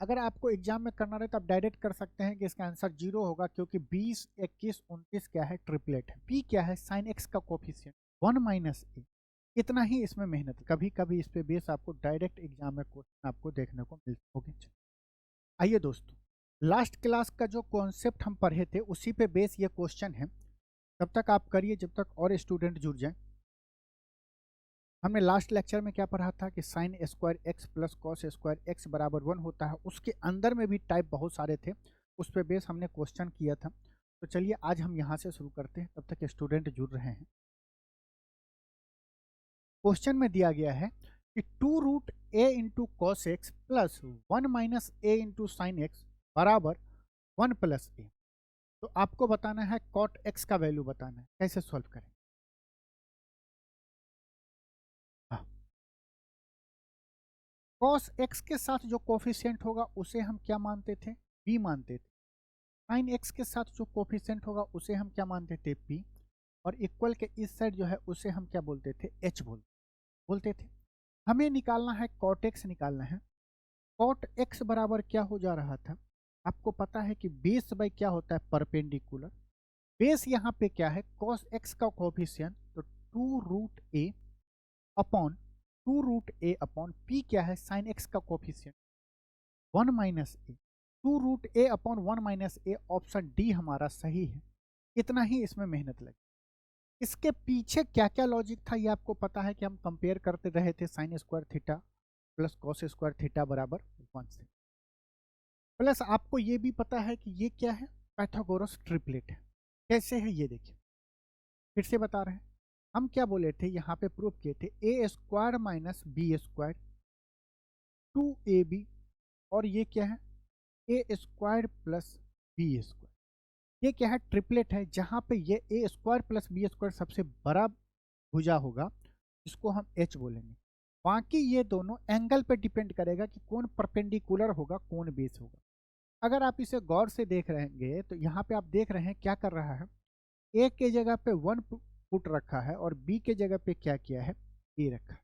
अगर आपको एग्जाम में करना रहे तो आप डायरेक्ट कर सकते हैं कि इसका आंसर 0 होगा, क्योंकि 20, 21, 29 क्या है, ट्रिपलेट है। पी क्या है, साइन एक्स का कोफिशिएंट 1 माइनस ए। इतना ही इसमें मेहनत, कभी कभी इस पे बेस आपको डायरेक्ट एग्जाम में क्वेश्चन आपको देखने को मिल होगी। आइए दोस्तों, लास्ट क्लास का जो कॉन्सेप्ट हम पढ़े थे उसी पे बेस ये क्वेश्चन है। तब तक आप करिए जब तक और स्टूडेंट जुड़ जाएं। हमने लास्ट लेक्चर में क्या पढ़ा था कि sign square x plus cos square X बराबर 1 होता है। उसके अंदर में भी टाइप बहुत सारे थे, उस पे बेस हमने क्वेश्चन किया था। तो चलिए आज हम यहाँ से शुरू करते हैं, तब तक स्टूडेंट जुड़ रहे हैं। क्वेश्चन में दिया गया है कि 2√a×cos x plus 1 minus a×sin x बराबर 1 प्लस ए। तो आपको बताना है cot x का वैल्यू बताना है, कैसे सॉल्व करें। हाँ, cos x के साथ जो कोफिशिएंट होगा उसे हम क्या मानते थे, b मानते थे। sin x के साथ जो कोफिशिएंट होगा उसे हम क्या मानते थे, p। और इक्वल के इस साइड जो है उसे हम क्या बोलते थे, h बोलते थे। हमें निकालना है cot x निकालना है। cot x बराबर क्या हो जा रहा था, आपको पता है कि बेस बाई क्या होता है, परपेंडिकुलर। बेस यहाँ पे क्या है, cos x का कोफिशिएंट, तो 2√a upon 2√a upon p क्या है, sin x का coefficient 1 minus A. 2√a/1 - a, option D हमारा सही है। इतना ही इसमें मेहनत लगी। इसके पीछे क्या क्या लॉजिक था ये आपको पता है कि हम कंपेयर करते रहे थे sine square theta plus cos square theta बराबर 1 से। प्लस आपको ये भी पता है कि ये क्या है, पाइथागोरस ट्रिपलेट है। कैसे है ये देखिए, फिर से बता रहे हैं। हम क्या बोले थे, यहाँ पे प्रूफ किए थे a² माइनस b² 2ab, और ये क्या है, a² प्लस b²। ये क्या है, ट्रिपलेट है, जहाँ पे ये a² प्लस b² सबसे बड़ा भुजा होगा, इसको हम h बोलेंगे। बाकी ये दोनों एंगल पे डिपेंड करेगा कि कौन परपेंडिकुलर होगा, कौन बेस होगा। अगर आप इसे गौर से देख रहेंगे तो यहाँ पे आप देख रहे हैं क्या कर रहा है, ए के जगह पे 1 पुट रखा है और बी के जगह पे क्या किया है, ए रखा है।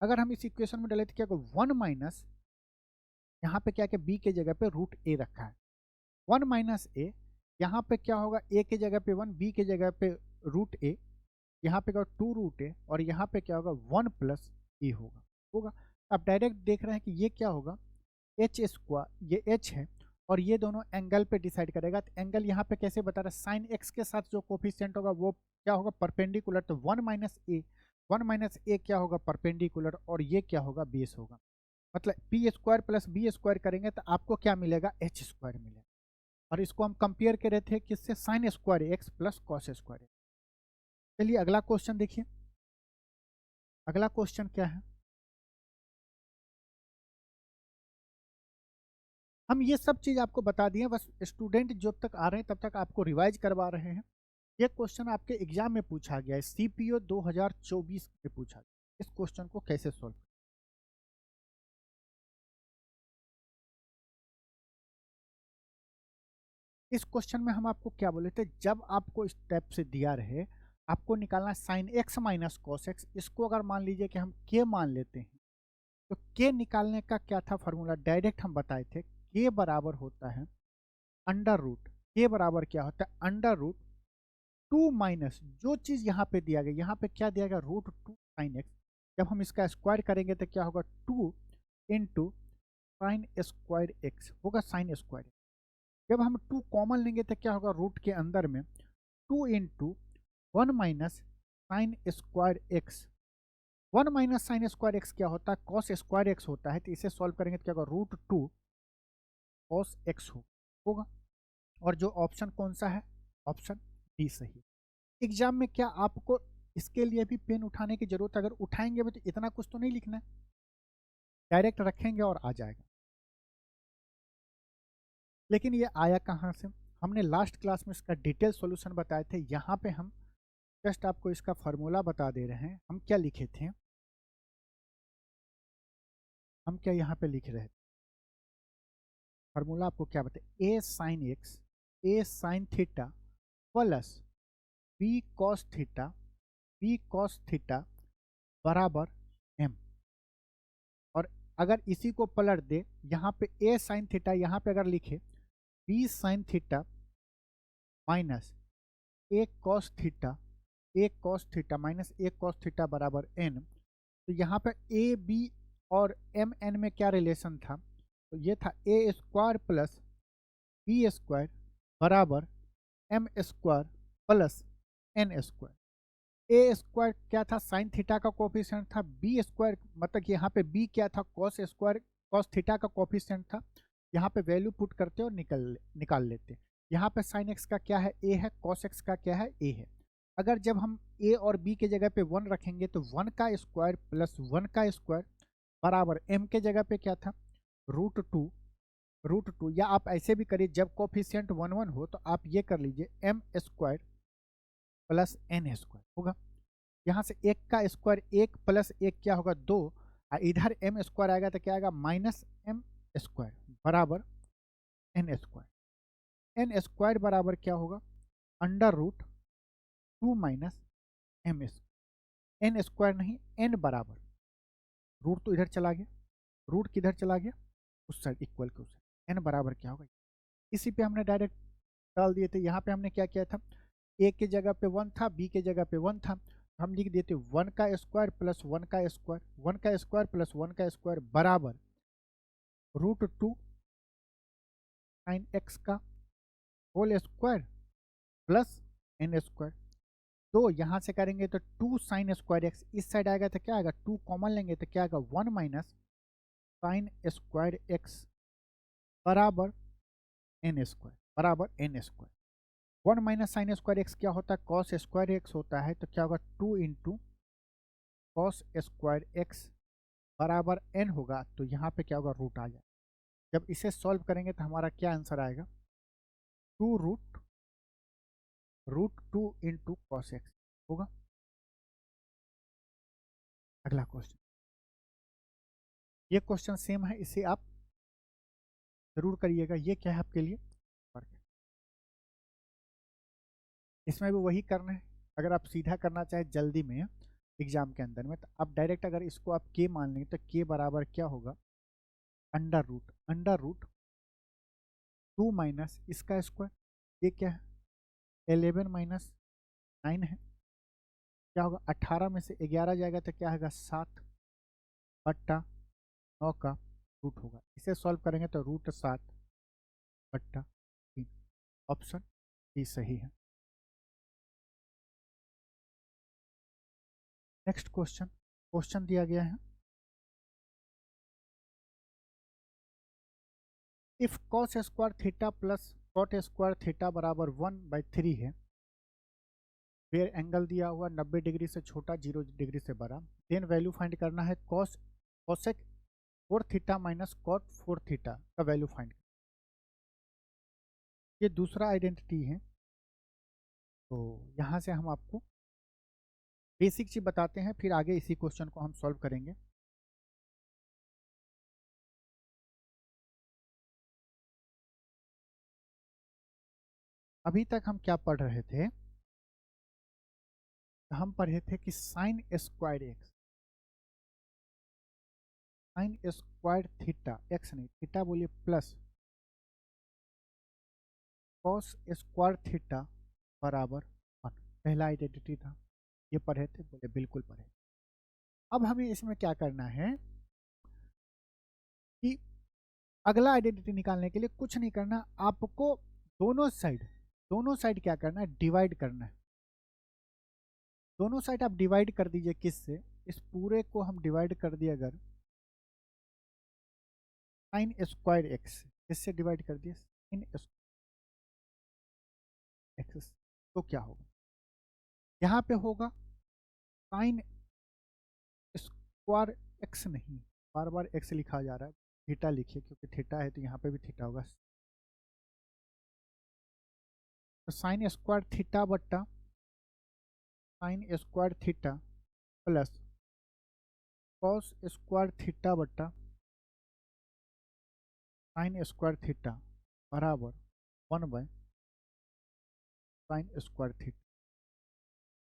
अगर हम इस इक्वेशन में डालें तो क्या होगा, 1 माइनस, यहाँ पे क्या बी के जगह पे रूट ए रखा है, 1 माइनस ए। यहाँ पे क्या होगा, ए के जगह पे 1, बी के जगह पे रूट ए, यहाँ पे क्या 2√a, और यहाँ पे क्या होगा 1 प्लस ए होगा। अब डायरेक्ट देख रहे हैं कि ये क्या होगा, h², ये h है, और ये दोनों एंगल पे डिसाइड करेगा। तो एंगल यहाँ पे कैसे बता रहा है, साइन x के साथ जो कोफिशिएंट होगा वो क्या होगा, परपेंडिकुलर। तो 1 माइनस ए, 1 माइनस ए क्या होगा, परपेंडिकुलर, और ये क्या होगा, बेस होगा। मतलब p² प्लस b² करेंगे तो आपको क्या मिलेगा, h² मिलेगा। और इसको हम कंपेयर कर रहे थे किससे, sign square x plus cos square. चलिए अगला क्वेश्चन देखिए। अगला क्वेश्चन क्या है, हम ये सब चीज आपको बता दिए, बस स्टूडेंट जब तक आ रहे हैं तब तक आपको रिवाइज करवा रहे हैं। ये क्वेश्चन आपके एग्जाम में पूछा गया है, सीपीओ 2024 में पूछा गया। इस क्वेश्चन को कैसे सॉल्व, इस क्वेश्चन में हम आपको क्या बोले थे, जब आपको इस टाइप से दिया रहे, आपको निकालना sine x minus cos x. इसको अगर मान लीजिए कि हम के मान लेते हैं, तो के निकालने का क्या था फॉर्मूला, डायरेक्ट हम बताए थे, के बराबर होता है अंडर रूट। के बराबर क्या होता है, अंडर रूट 2 माइनस जो चीज यहाँ पे दिया गया, यहाँ पे क्या दिया गया, √2 साइन एक्स। जब हम इसका स्क्वायर करेंगे तो क्या होगा, 2 इंटू साइन स्क्वायर एक्स होगा, साइन स्क्वायर। जब हम 2 कॉमन लेंगे तो क्या होगा, रूट के अंदर में 2 into 1 minus sine square x. 1 minus sine square X क्या होता है, कॉस स्क्वायर एक्स होता है। तो इसे सॉल्व करेंगे तो क्या होगा, √2 कॉस एक्स होगा। और जो ऑप्शन कौन सा है, ऑप्शन डी सही। एग्जाम में क्या आपको इसके लिए भी पेन उठाने की जरूरत है, अगर उठाएंगे भी तो इतना कुछ तो नहीं लिखना है, डायरेक्ट रखेंगे और आ जाएगा। लेकिन ये आया कहाँ से, हमने लास्ट क्लास में इसका डिटेल सॉल्यूशन बताए थे। यहाँ पे हम जस्ट आपको इसका फार्मूला बता दे रहे हैं। हम क्या लिखे थे, हम क्या यहाँ पे लिख रहे थे, फार्मूला आपको क्या बताए, A sine X, A sine theta plus B cos theta, B cos theta बराबर एम। और अगर इसी को पलट दे, यहाँ पे a साइन थीटा, यहाँ पे अगर लिखे b sine theta minus a cos theta, a cos theta minus a cos theta बराबर n, तो यहाँ पे ए बी और एम एन में क्या रिलेशन था, तो ये था A square plus B square बराबर M square plus N square. A square क्या था, साइन थीटा का कोफिशिएंट था, बी स्क्वायर मतलब यहाँ पे बी क्या था, कॉस स्क्वायर कॉस थीटा का कोफिशिएंट था। यहाँ पे वैल्यू पुट करते और निकाल लेते। यहाँ पे साइन एक्स का क्या है, ए है, कॉस एक्स का क्या है, ए है। अगर जब हम ए और बी के जगह पे 1 रखेंगे तो 1 का स्क्वायर प्लस 1 का स्क्वायर बराबर एम के जगह पे क्या था, रूट टू, या आप ऐसे भी करिए, जब कोफिशिएंट 1 1 हो तो आप ये कर लीजिए M square plus N square होगा। यहाँ से एक का स्क्वायर, एक प्लस एक क्या होगा, 2, इधर एम स्क्वायर आएगा तो क्या आएगा, माइनस एम स्क्वायर बराबर एन स्क्वायर। एन स्क्वायर बराबर क्या होगा, under root 2 minus M square. N square नहीं, एन बराबर, रूट तो इधर चला गया, रूट किधर चला गया, उस साइड, इक्वल के उस साइड, एन बराबर क्या होगा, इसी पे हमने डायरेक्ट डाल दिए थे। यहाँ पे हमने क्या किया था, ए के जगह पे 1 था, बी के जगह पे 1 था, हम लिख देते 1 का स्क्वायर प्लस 1 का स्क्वायर, 1 का स्क्वायर प्लस 1 का स्क्वायर बराबर रूट 2 साइन एक्स का whole square plus N square. तो यहाँ से करेंगे तो 2 साइन स्क्वायर एक्स, इस साइड आएगा तो क्या आएगा, 2 कॉमन लेंगे तो क्या आएगा, 1 माइनस साइन स्क्वायर एक्स बराबर एन स्क्वायर बराबर N square. 1 minus sine square X क्या होता है, कॉस स्क्वायर एक्स होता है, तो क्या होगा 2 इंटू कॉस स्क्वायर एक्स बराबर एन होगा, तो यहाँ पे क्या होगा, रूट आ जाए। जब इसे सॉल्व करेंगे तो हमारा क्या आंसर आएगा, 2 रूट 2 इंटू कॉस एक्स होगा। अगला क्वेश्चन, ये क्वेश्चन सेम है, इसे आप जरूर करिएगा। ये क्या है आपके लिए वर्क, इसमें भी वही करना है। अगर आप सीधा करना चाहे जल्दी में एग्जाम के अंदर में, तो आप डायरेक्ट अगर इसको आप के मान लेंगे तो के बराबर क्या होगा, अंडर रूट 2 माइनस इसका स्क्वायर, ये क्या है 11 माइनस 9 है, क्या होगा 18 में से 11 जाएगा तो क्या होगा 7 बट्टा 9 का रूट होगा। इसे सॉल्व करेंगे तो रूट 7 बट्टा 3, ऑप्शन डी सही है। नेक्स्ट क्वेश्चन दिया गया है, if cos square theta plus cot square theta बराबर 1/3 है, फिर एंगल दिया हुआ 90 डिग्री से छोटा, 0 डिग्री से बड़ा, देन वैल्यू फाइंड करना है cosec 4 theta minus cot 4 theta का वैल्यू फाइंड। ये दूसरा आइडेंटिटी है, तो यहाँ से हम आपको बेसिक चीज बताते हैं, फिर आगे इसी क्वेश्चन को हम सॉल्व करेंगे। अभी तक हम क्या पढ़ रहे थे, हम पढ़े थे कि sign square x, sine square theta, x नहीं थीटा बोलिए, प्लस कॉस स्क्वायर थीटा बराबर 1, पहला आइडेंटिटी था। ये पढ़े थे, बोले बिल्कुल पढ़े। अब हमें इसमें क्या करना है कि अगला आइडेंटिटी निकालने के लिए कुछ नहीं करना, आपको दोनों साइड क्या करना है, डिवाइड करना है। दोनों साइड आप डिवाइड कर दीजिए, किससे, इस पूरे को हम डिवाइड कर दिए अगर साइन स्क्वायर एक्स, इससे डिवाइड कर दिए साइन एक्स, तो क्या होगा, यहाँ पे होगा साइन स्क्वायर एक्स, नहीं बार बार एक्स लिखा जा रहा है, थीटा लिखिए, क्योंकि थीटा है तो यहाँ पे भी थीटा होगा। तो साइन स्क्वायर थीटा बट्टा sine square theta plus cos square theta बट्टा साइन स्क्वायर थीटा बराबर 1/साइन स्क्वायर थीटा।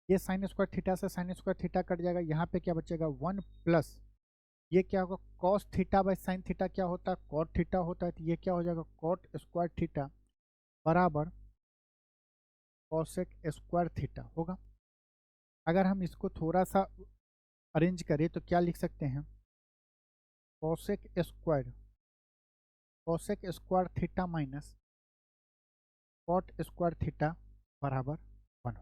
ये साइन स्क्वायर थीटा से साइन स्क्वायर थीटा कट जाएगा, यहाँ पे क्या बचेगा 1 प्लस ये क्या होगा, cos theta by sine theta क्या होता है, कॉट थीटा होता है, तो ये क्या हो जाएगा, कॉट स्क्वायर थीटा बराबर कॉसेक स्क्वायर थीटा होगा। अगर हम इसको थोड़ा सा अरेंज करें तो क्या लिख सकते हैं, cosec square theta minus cot square theta बराबर 1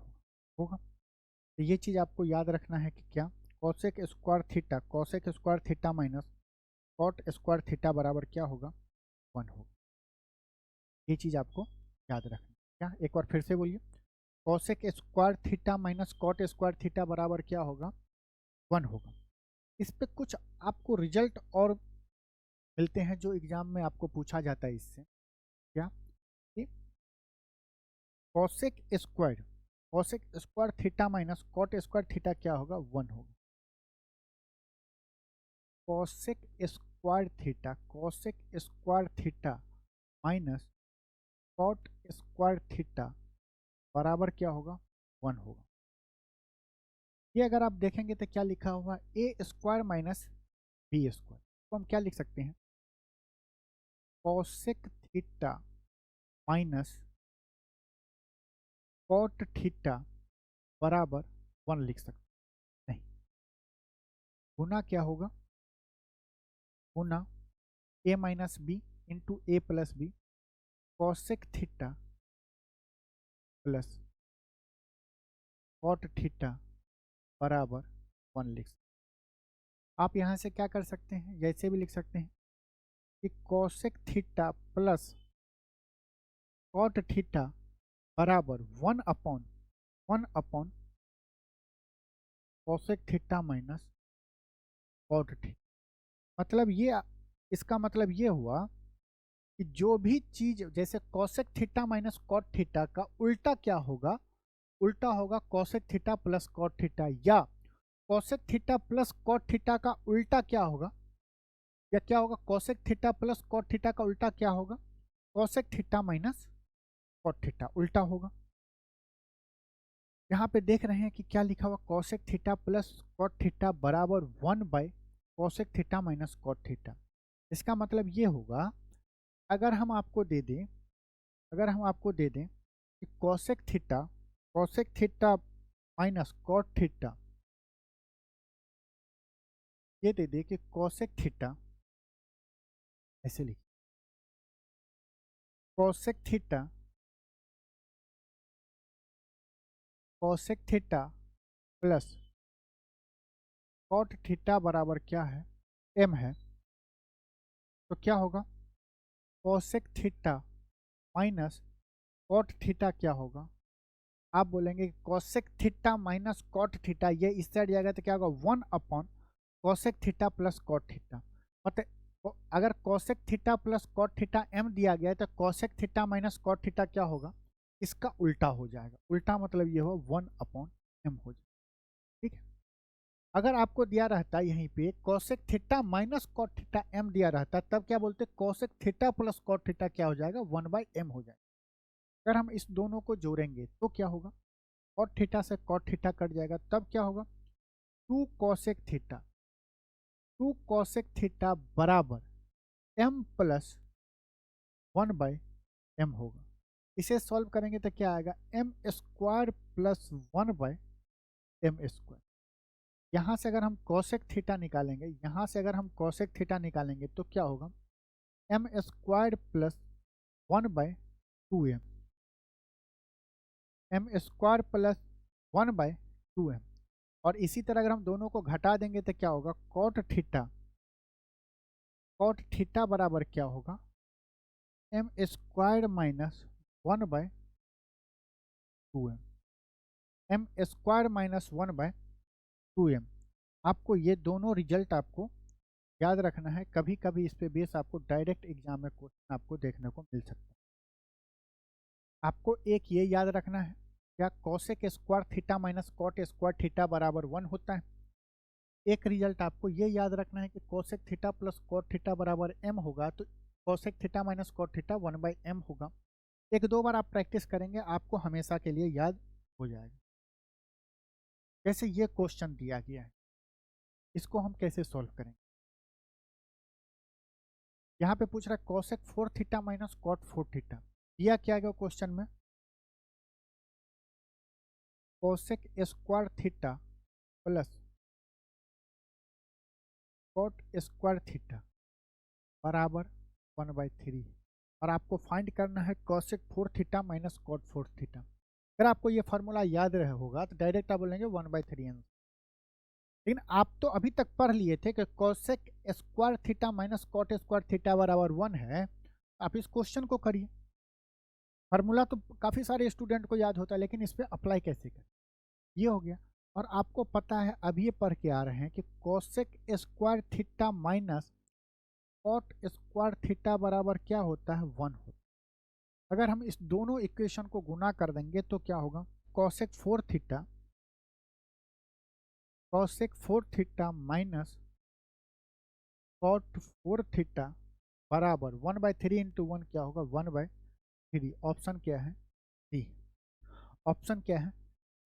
होगा। तो ये चीज़ आपको याद रखना है कि क्या, cosec square theta minus cot square theta बराबर क्या होगा, 1 होगा। ये चीज़ आपको याद रखना है। क्या, एक बार फिर से बोलिए, cosec square theta minus cot square theta बराबर क्या होगा, 1 होगा। इस पे कुछ आपको रिजल्ट और मिलते हैं जो एग्जाम में आपको पूछा जाता है इससे, क्या कि cosec square theta minus cot square theta क्या होगा, 1 होगा। Cosec square theta minus cot square theta बराबर क्या होगा, 1 होगा। ये अगर आप देखेंगे तो क्या लिखा हुआ है, A square minus B square, तो हम क्या लिख सकते हैं, cosec theta minus cot theta बराबर 1 लिख सकते हैं। नहीं, गुना क्या होगा, गुना A minus B into A plus B, cosec theta plus cot theta बराबर 1 लिख सकते हैं। आप यहाँ से क्या कर सकते हैं, जैसे भी लिख सकते हैं कि cosec theta plus cot theta बराबर 1 upon cosec theta minus cot theta. मतलब ये, इसका मतलब ये हुआ कि जो भी चीज, जैसे cosec theta minus cot theta का उल्टा क्या होगा, उल्टा होगा cosec theta plus cot theta, या cosec theta plus cot theta का उल्टा क्या होगा, या क्या होगा, cosec theta plus cot theta का उल्टा क्या होगा, cosec theta minus cot theta उल्टा होगा। यहाँ पे देख रहे हैं कि क्या लिखा हुआ, cosec theta plus cot theta बराबर 1 by cosec theta minus cot theta. इसका मतलब ये होगा, अगर हम आपको दे दें, कि cosec theta minus cot theta, ये दे दे कि कॉसेक थीटा, ऐसे लिखिए, cosec theta plus cot theta बराबर क्या है, m है, तो क्या होगा, cosec theta minus cot theta क्या होगा, आप बोलेंगे cosec theta minus cot theta, ये इस साइड जाएगा तो क्या होगा, 1 upon cosec theta plus cot theta. मतलब अगर cosec theta plus cot theta m दिया गया है तो cosec theta minus cot theta क्या होगा, इसका उल्टा हो जाएगा। उल्टा मतलब ये हो 1/m हो जाएगा। ठीक है, अगर आपको दिया रहता है यहीं पे cosec theta minus cot theta m दिया रहता, तब क्या बोलते, cosec theta plus cot theta क्या हो जाएगा, 1/m हो जाएगा। अगर हम इस दोनों को जोड़ेंगे तो क्या होगा, कॉट थीटा से कॉट थीटा कट जाएगा, तब क्या होगा, 2 कॉसेक थीटा बराबर m प्लस 1/m होगा। इसे सॉल्व करेंगे तो क्या आएगा, m स्क्वायर प्लस 1/m²। यहाँ से अगर हम कॉसेक थीटा निकालेंगे, तो क्या होगा, m स्क्वायर प्लस 1/2m, और इसी तरह अगर हम दोनों को घटा देंगे तो क्या होगा, कॉट थीटा बराबर क्या होगा, m² माइनस 1/2m, m²-1/2m। आपको ये दोनों रिजल्ट आपको याद रखना है, कभी कभी इस पे बेस आपको डायरेक्ट एग्जाम में क्वेश्चन आपको देखने को मिल सकता है। आपको एक ये याद रखना है, क्या cosec square theta minus cot square theta बराबर 1 होता है। एक रिजल्ट आपको ये याद रखना है कि cosec theta plus cot theta बराबर m होगा, तो cosec theta minus cot theta 1/m होगा। एक दो बार आप प्रैक्टिस करेंगे, आपको हमेशा के लिए याद हो जाएगा। जैसे ये क्वेश्चन दिया गया है, इसको हम कैसे सॉल्व करेंगे, यहाँ पे पूछ रहा है cosec 4 theta minus cot 4 theta. दिया क्या गया क्वेश्चन में, cosec square theta plus cot square theta बराबर 1/3, और आपको फाइंड करना है cosec 4 theta minus cot 4 theta. अगर आपको ये फार्मूला याद रहे होगा तो डायरेक्ट आप बोलेंगे 1/3 आंसर। लेकिन आप तो अभी तक पढ़ लिए थे कि cosec square theta minus cot square theta बराबर 1 है। आप इस क्वेश्चन को करिए। फार्मूला तो काफ़ी सारे स्टूडेंट को याद होता है, लेकिन इस पर अप्लाई कैसे करें, ये हो गया। और आपको पता है, अभी ये पढ़ के आ रहे हैं कि cosec square theta minus cot square theta बराबर क्या होता है, 1 होता है। अगर हम इस दोनों इक्वेशन को गुना कर देंगे तो क्या होगा, cosec 4 theta minus cot 4 theta बराबर 1/3 इंटू 1 क्या होगा, 1/3। ऑप्शन क्या है, डी। ऑप्शन क्या है,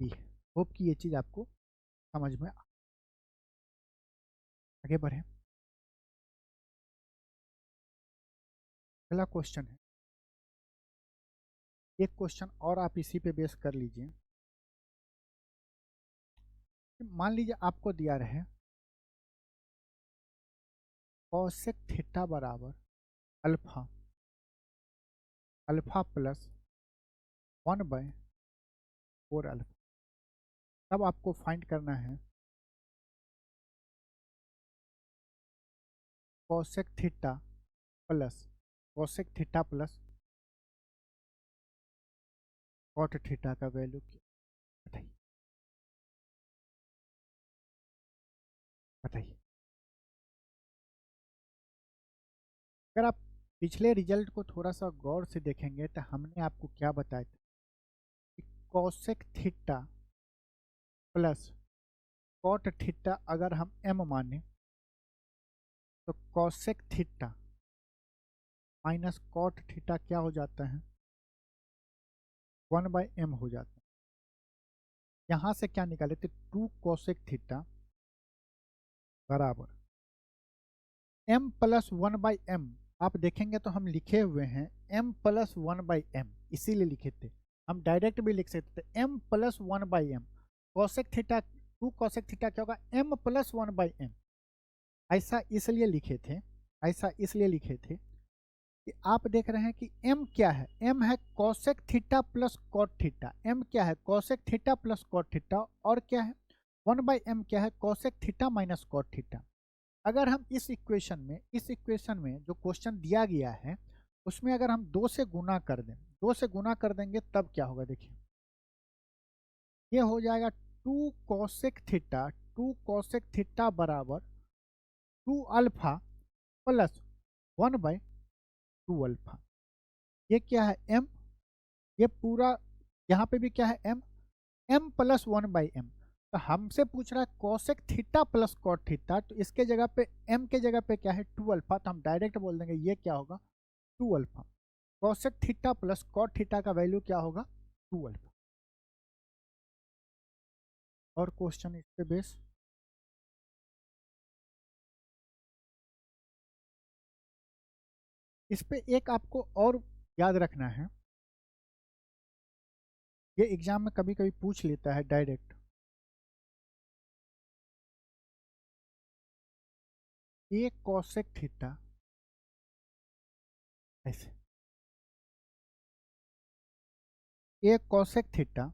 डी। होप कि ये चीज़ आपको समझ में आगे बढ़े। अगला क्वेश्चन है, एक क्वेश्चन और आप इसी पे बेस कर लीजिए। मान लीजिए आपको दिया रहे कोसेक थीटा बराबर अल्फा प्लस 1/4 अल्फा। तब आपको फाइंड करना है cosec theta plus cot theta का वैल्यू क्या, बताइए बताइए। अगर आप पिछले रिजल्ट को थोड़ा सा गौर से देखेंगे तो हमने आपको क्या बताया था कि cosec theta plus cot theta अगर हम m माने तो cosec theta minus cot theta क्या हो जाता है, 1/m हो जाता है। यहाँ से क्या निकाले थे, 2 कोसेक थीटा बराबर m प्लस 1/m। आप देखेंगे तो हम लिखे हुए हैं m प्लस 1/m, इसीलिए लिखे थे। हम डायरेक्ट भी लिख सकते थे m plus 1/m। Cosec theta 2 cosec theta क्या होगा, m प्लस 1/m। ऐसा इसलिए लिखे थे, ऐसा इसलिए लिखे थे कि आप देख रहे हैं कि m क्या है, m है cosec theta plus cot theta. m क्या है, cosec theta plus cot theta. और क्या है, 1/m क्या है, cosec theta minus cot theta. अगर हम इस इक्वेशन में जो क्वेश्चन दिया गया है उसमें अगर हम 2 से गुना कर दें, 2 से गुना कर देंगे तब क्या होगा, देखिए ये हो जाएगा 2 कोसेक थीटा बराबर 2 अल्फा प्लस 1/2 अल्फा। ये क्या है, m। ये पूरा यहाँ पे भी क्या है, m प्लस 1/m। तो हमसे पूछ रहा है cosec theta plus cot theta, तो इसके जगह पे m के जगह पे क्या है, 2 अल्फा। तो हम डायरेक्ट बोल देंगे ये क्या होगा, 2 alpha. Cosec theta plus cot theta का वैल्यू क्या होगा, 2 अल्फा। और क्वेश्चन इस पे बेस, इस पे एक आपको और याद रखना है, ये एग्जाम में कभी कभी पूछ लेता है डायरेक्ट। ए कोसेक थीटा ऐसे, A cosec theta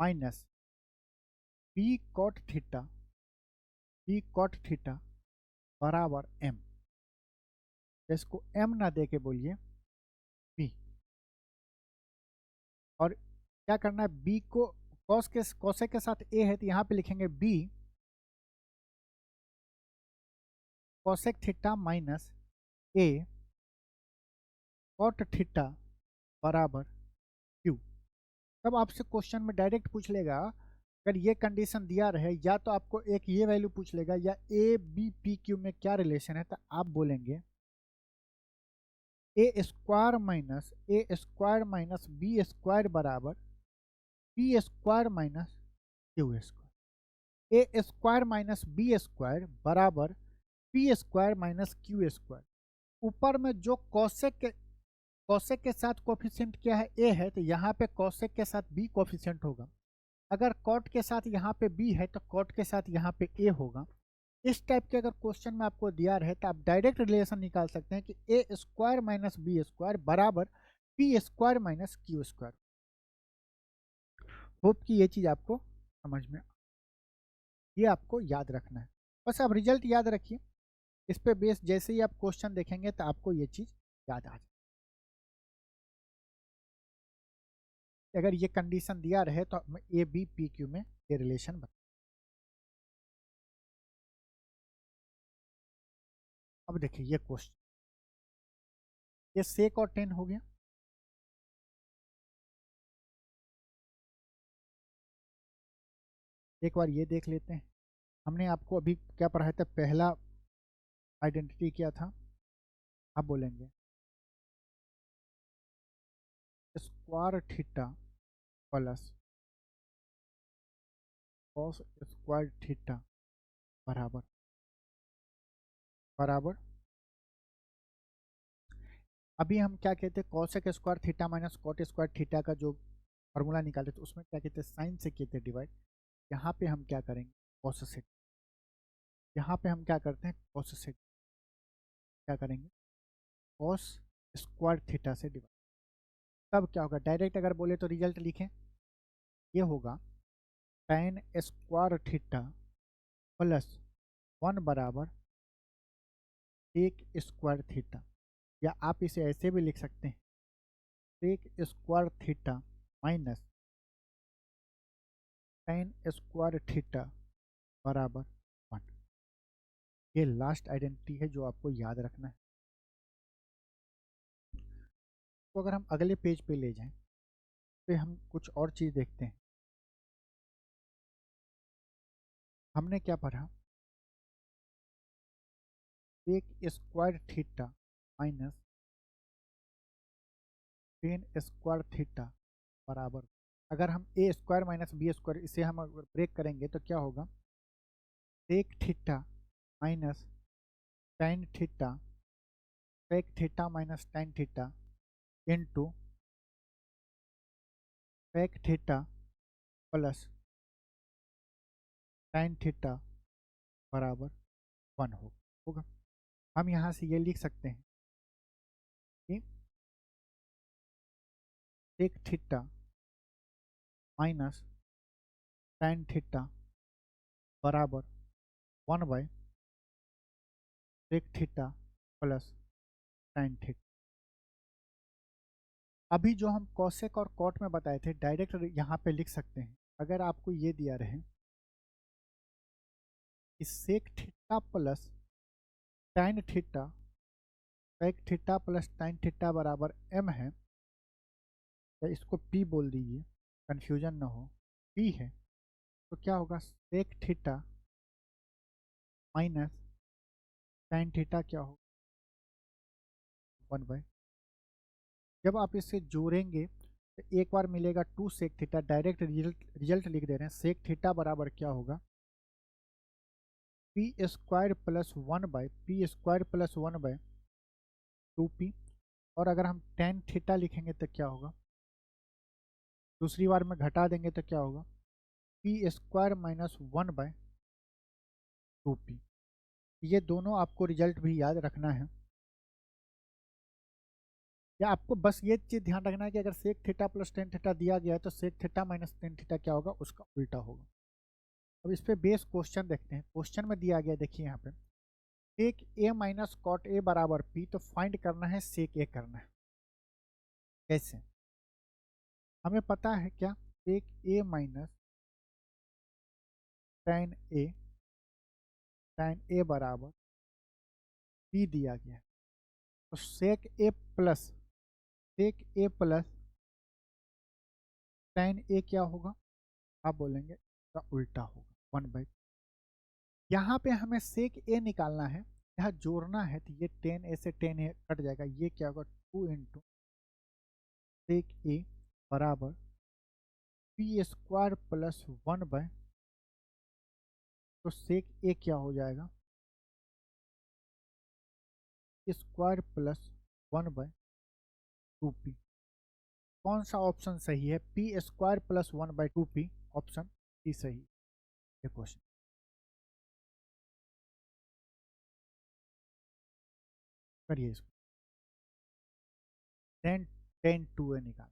minus B cot theta बराबर m। इसको m ना दे के बोलिए b। और क्या करना है, b को कोसेक के साथ a है तो यहाँ पे लिखेंगे b cosec theta minus a cot theta बराबर q। तब आपसे क्वेश्चन में डायरेक्ट पूछ लेगा, अगर ये कंडीशन दिया रहे, या तो आपको एक ये वैल्यू पूछ लेगा या ए बी पी क्यू में क्या रिलेशन है, तो आप बोलेंगे A square minus B square B square minus Q square. A square minus B square बराबर P square minus Q square. ऊपर में जो कॉसेक के साथ कोफिशिएंट क्या है, ए है, तो यहाँ पे कॉसेक के साथ बी कोफिशिएंट होगा। अगर कॉट के साथ यहाँ पे बी है तो कॉट के साथ यहाँ पे ए होगा। इस टाइप के अगर क्वेश्चन में आपको दिया रहे तो आप डायरेक्ट रिलेशन निकाल सकते हैं कि ए स्क्वायर माइनस बी स्क्वायर बराबर P square minus Q square. Hope कि ये चीज़ आपको समझ में, ये आपको याद रखना है। बस आप रिजल्ट याद रखिए, इस पे बेस जैसे ही आप क्वेश्चन देखेंगे तो आपको ये चीज़ याद आ जाए। अगर ये कंडीशन दिया रहे तो ए बी पी क्यू में ये रिलेशन बता। अब देखिए ये क्वेश्चन, ये सेक और टेन हो गया। एक बार ये देख लेते हैं, हमने आपको अभी क्या पढ़ाया था, पहला आइडेंटिटी क्या था, आप बोलेंगे square theta plus cos square theta बराबर बराबर अभी हम क्या कहते हैं, cosec square theta minus cot square theta का जो फॉर्मूला निकाले थे उसमें क्या कहते हैं, साइन से कहते हैं डिवाइड। यहाँ पे हम क्या करेंगे, कॉस से। यहाँ पे हम क्या करते हैं, कॉस से क्या करेंगे, कॉस स्क्वायर थीटा से डिवाइड। तब क्या होगा, डायरेक्ट अगर बोले तो रिजल्ट लिखें, ये होगा tan स्क्वायर थीटा प्लस 1 बराबर सेक स्क्वायर थीटा। या आप इसे ऐसे भी लिख सकते हैं, sec square theta minus tan square theta बराबर 1। ये लास्ट आइडेंटिटी है जो आपको याद रखना है। तो अगर हम अगले पेज पे ले जाएं तो हम कुछ और चीज़ देखते हैं। हमने क्या पढ़ा, sec square theta minus tan square theta बराबर, अगर हम A square minus B square इसे हम अगर ब्रेक करेंगे तो क्या होगा, sec theta minus tan theta sec theta minus tan theta into sec theta plus tan theta बराबर 1 होगा। हम यहाँ से ये लिख सकते हैं कि sec theta minus tan theta बराबर 1 by sec theta plus tan theta. अभी जो हम कॉसेक और कॉट में बताए थे डायरेक्ट यहाँ पे लिख सकते हैं। अगर आपको ये दिया रहे कि sec theta plus tan theta sec theta plus tan theta बराबर m है, या इसको p बोल दीजिए, कन्फ्यूजन ना हो, p है, तो क्या होगा, sec theta minus tan theta क्या होगा, 1 बाय। जब आप इसे जोड़ेंगे तो एक बार मिलेगा 2 सेक थीटा, डायरेक्ट रिजल्ट लिख दे रहे हैं, सेक थीटा बराबर क्या होगा, P square plus 1 by P square plus 1 by 2p। और अगर हम टेन थीटा लिखेंगे तो क्या होगा, दूसरी बार में घटा देंगे तो क्या होगा, P square minus 1 by 2p। ये दोनों आपको रिजल्ट भी याद रखना है, या आपको बस ये चीज़ ध्यान रखना है कि अगर sec theta plus tan theta दिया गया है तो sec theta minus tan theta क्या होगा, उसका उल्टा होगा। अब इस पे बेस क्वेश्चन देखते हैं। क्वेश्चन में दिया गया, देखिए यहाँ पे, सेक ए माइनस कॉट ए बराबर पी, तो फाइंड करना है सेक ए करना है। कैसे, हमें पता है क्या, सेक ए माइनस टेन ए बराबर पी दिया गया है, तो सेक ए प्लस टेन ए क्या होगा, आप बोलेंगे इसका उल्टा होगा, 1 बाई। यहाँ पे हमें सेक ए निकालना है, यहाँ जोड़ना है, तो ये टेन ए से टेन ए कट जाएगा, ये क्या होगा, 2 इंटू सेक ए बराबर पी स्क्वायर प्लस 1 बाय तो सेक ए क्या हो जाएगा, स्क्वायर प्लस 1/2p। कौन सा ऑप्शन सही है, P square plus 1/2p, option D सही है क्वेश्चन। करिए इसको, टेन 10 2 निकाल।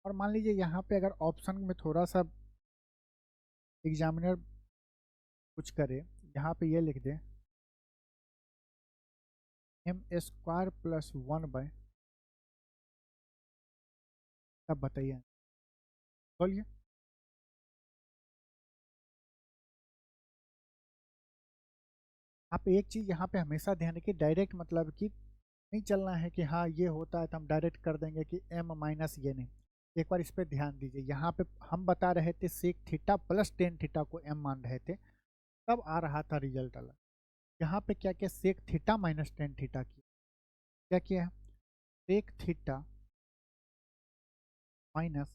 और मान लीजिए यहाँ पे अगर ऑप्शन में थोड़ा सा एग्जामिनर कुछ करे, यहाँ पे ये लिख दे एम स्क्वायर प्लस 1/, तब बताइए, बोलिए। आप एक चीज़ यहाँ पे हमेशा ध्यान रखिए, डायरेक्ट मतलब कि नहीं चलना है कि हाँ ये होता है तो हम डायरेक्ट कर देंगे कि एम माइनस ये नहीं। एक बार इस पर ध्यान दीजिए, यहाँ पे हम बता रहे थे sec theta plus tan theta को एम मान रहे थे, तब आ रहा था रिजल्ट अलग। यहाँ पे क्या किया, sec theta minus tan theta किया। क्या किया है, sec theta minus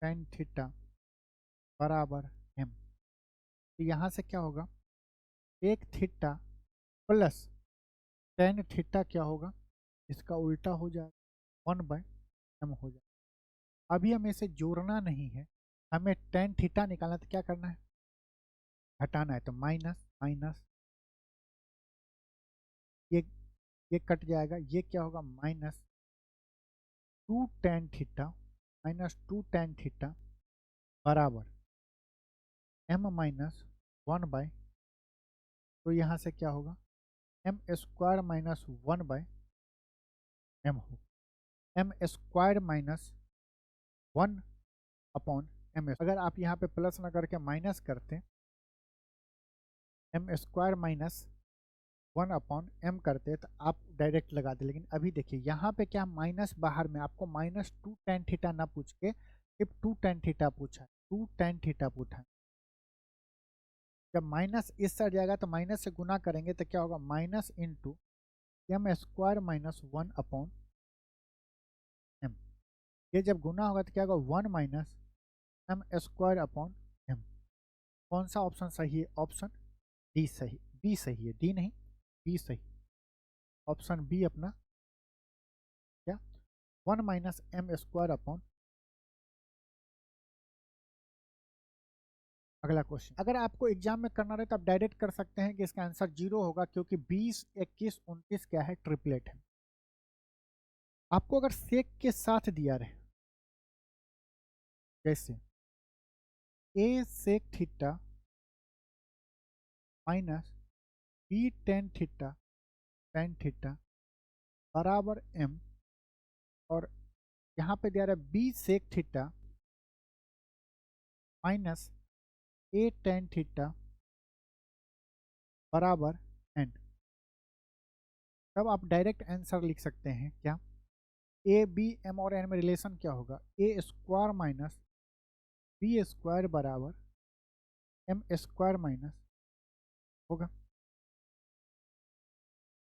tan theta बराबर एम। तो यहाँ से क्या होगा, एक थीटा प्लस टेन थीटा क्या होगा, इसका उल्टा हो जाएगा, 1/m हो जाएगा। अभी हमें इसे जोड़ना नहीं है, हमें टेन थीटा निकालना, तो क्या करना है, घटाना है, तो माइनस माइनस ये ये कट जाएगा, ये क्या होगा, -2 tan थीटा, -2 tan थीटा बराबर m-1/, तो यहाँ से क्या होगा, एम स्क्वायर माइनस 1/m हो, एम स्क्वायर माइनस 1/m। अगर आप यहाँ पे प्लस ना करके माइनस करते, एम स्क्वायर माइनस 1/m करते तो आप डायरेक्ट लगा दे। लेकिन अभी देखिए यहाँ पे क्या, माइनस बाहर में आपको -2 tan थीटा ना पूछ के सिर्फ 2 tan थीटा पूछा है, 2 tan थीटा पूछा है। जब माइनस इस साइड जाएगा तो माइनस से गुना करेंगे तो क्या होगा, minus into M square minus 1/m। ये जब गुना होगा तो क्या होगा, 1 - m² कौन सा ऑप्शन सही है, ऑप्शन डी सही, बी सही है, डी नहीं बी सही, ऑप्शन बी अपना क्या, 1 - m²। अगला क्वेश्चन, अगर आपको एग्जाम में करना रहे तो आप डायरेक्ट कर सकते हैं कि इसका आंसर 0 होगा, क्योंकि 20, 21, 29 क्या है, ट्रिपलेट है। आपको अगर सेक के साथ दिया रहे, जैसे A sec theta minus B tan theta बराबर एम, और यहाँ पे दिया रहा है B sec theta minus A tan theta बराबर एन, तब आप डायरेक्ट आंसर लिख सकते हैं क्या, ए बी एम और एन में रिलेशन क्या होगा, A square minus B square बराबर एम स्क्वायर माइनस होगा।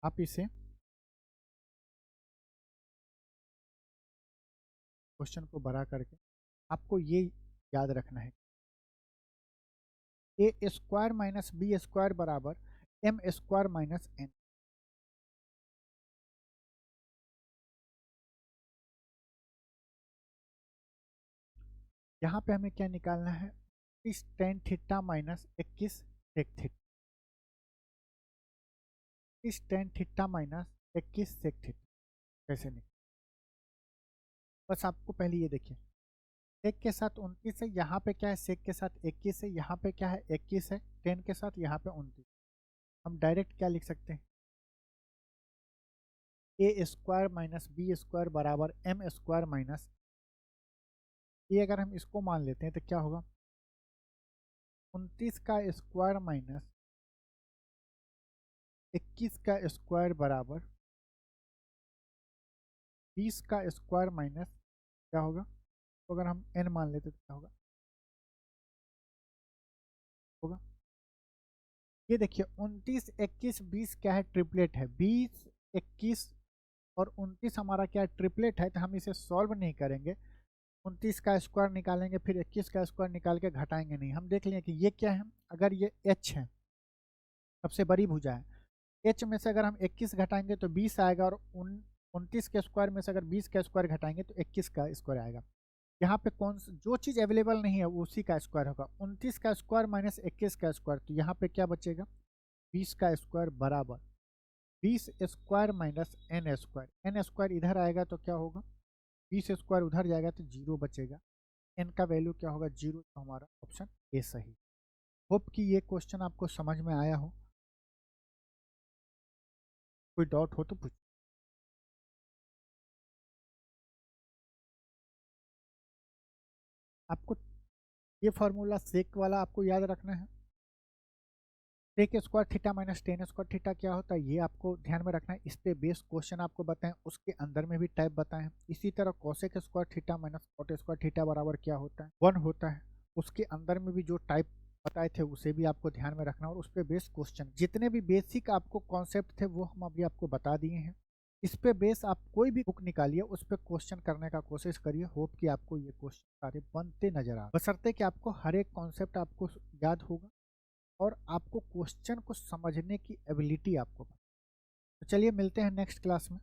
आप इसे क्वेश्चन को बड़ा करके आपको ये याद रखना है, A square minus B square बराबर एम स्क्वायर माइनस एन। यहाँ पे हमें क्या निकालना है, इस tan theta minus 21 sec theta, इस tan theta minus 21 sec theta कैसे निकाल, बस आपको पहले ये देखिए, सेक के साथ 29 है, यहाँ पे क्या है, सेक के साथ 21 है, यहाँ पे क्या है 21 है, टेन के साथ यहाँ पे 29। हम डायरेक्ट क्या लिख सकते हैं, ए स्क्वायर माइनस बी स्क्वायर बराबर एम स्क्वायर माइनस, ये अगर हम इसको मान लेते हैं तो क्या होगा, 29 का स्क्वायर माइनस 21 का स्क्वायर बराबर 20 का स्क्वायर माइनस क्या होगा, तो अगर हम n मान लेते तो क्या होगा, ये देखिए 29, 21, 20 क्या है, ट्रिपलेट है, 20, 21 और 29 हमारा क्या ट्रिपलेट है, तो हम इसे सॉल्व नहीं करेंगे। 29 का स्क्वायर निकालेंगे, फिर 21 का स्क्वायर निकाल के घटाएंगे नहीं। हम देख लें कि ये क्या है, अगर ये h है, सबसे बड़ी भुजा है, h में से अगर हम 21 घटाएंगे तो 20 आएगा, और 29 के स्क्वायर में से अगर 20 का स्क्वायर घटाएंगे तो 21 का स्क्वायर आएगा। यहाँ पे कौन जो चीज़ अवेलेबल नहीं है उसी का स्क्वायर होगा। 29 का स्क्वायर माइनस 21 का स्क्वायर, तो यहाँ पे क्या बचेगा, 20 का स्क्वायर बराबर 20 square minus n square. n square इधर आएगा तो क्या होगा, 20 स्क्वायर उधर जाएगा तो 0 बचेगा। n का वैल्यू क्या होगा, 0, तो हमारा ऑप्शन ए सही। होप कि ये क्वेश्चन आपको समझ में आया हो। कोई डाउट हो तो पूछ। आपको ये फार्मूला सेक वाला आपको याद रखना है। Sec square theta minus tan square theta क्या होता है, ये आपको ध्यान में रखना है। इस पे बेस क्वेश्चन आपको बताएं, उसके अंदर में भी टाइप बताएं। इसी तरह cosec square theta minus cot square theta बराबर क्या होता है, 1 होता है। उसके अंदर में भी जो टाइप बताए थे उसे भी आपको ध्यान में रखना, और उस पे बेस क्वेश्चन जितने भी बेसिक आपको कॉन्सेप्ट थे वो हम अभी आपको बता दिए हैं। इस पे बेस आप कोई भी बुक निकालिए, उस पर क्वेश्चन करने का कोशिश करिए। होप कि आपको ये क्वेश्चन सारे बनते नजर आ, बशर्ते कि आपको हर एक कॉन्सेप्ट आपको याद होगा और आपको क्वेश्चन को समझने की एबिलिटी आपको। तो चलिए मिलते हैं नेक्स्ट क्लास में।